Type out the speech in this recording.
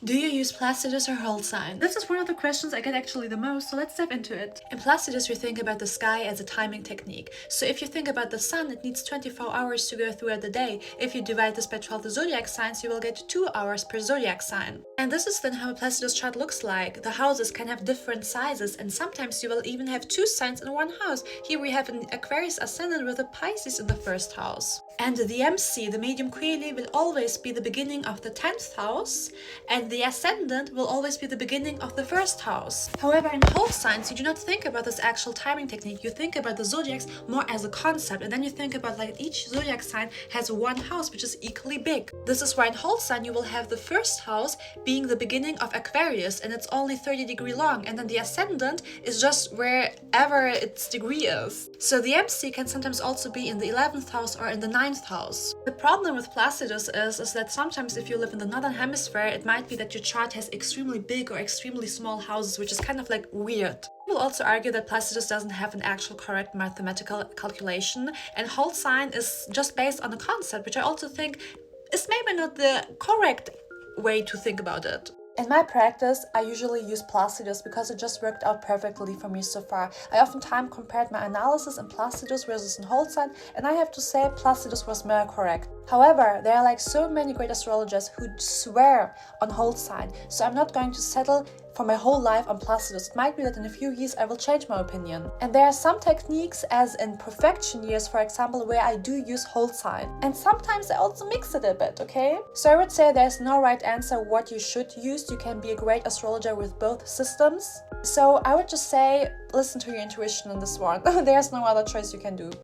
Do you use Placidus or whole sign? This is one of the questions I get actually the most, so let's dive into it. In Placidus, we think about the sky as a timing technique. So if you think about the sun, it needs 24 hours to go throughout the day. If you divide this by 12 zodiac signs, you will get 2 hours per zodiac sign. And this is then how a Placidus chart looks like. The houses can have different sizes, and sometimes you will even have 2 signs in one house. Here we have an Aquarius ascendant with a Pisces in the first house. And the MC, the medium Coeli, will always be the beginning of the 10th house, and the ascendant will always be the beginning of the first house. However, in whole signs, you do not think about this actual timing technique. You think about the zodiacs more as a concept, and then you think about like each zodiac sign has one house which is equally big. This is why in whole sign you will have the first house being the beginning of Aquarius, and it's only 30 degrees long, and then the ascendant is just wherever its degree is. So the MC can sometimes also be in the 11th house or in the 9th house. The problem with Placidus is that sometimes if you live in the northern hemisphere, it might be that your chart has extremely big or extremely small houses, which is kind of like weird. We'll also argue that Placidus doesn't have an actual correct mathematical calculation, and whole sign is just based on a concept, which I also think is maybe not the correct way to think about it. In my practice, I usually use Placidus because it just worked out perfectly for me so far. I oftentimes compared my analysis in Placidus versus in whole sign, and I have to say Placidus was more correct. However, there are like so many great astrologers who swear on whole sign, so I'm not going to settle for my whole life on Placidus. It might be that in a few years I will change my opinion. And there are some techniques, as in perfection years, for example, where I do use whole sign. And sometimes I also mix it a bit, okay? So I would say there's no right answer what you should use. You can be a great astrologer with both systems. So I would just say, listen to your intuition on this one. There's no other choice you can do.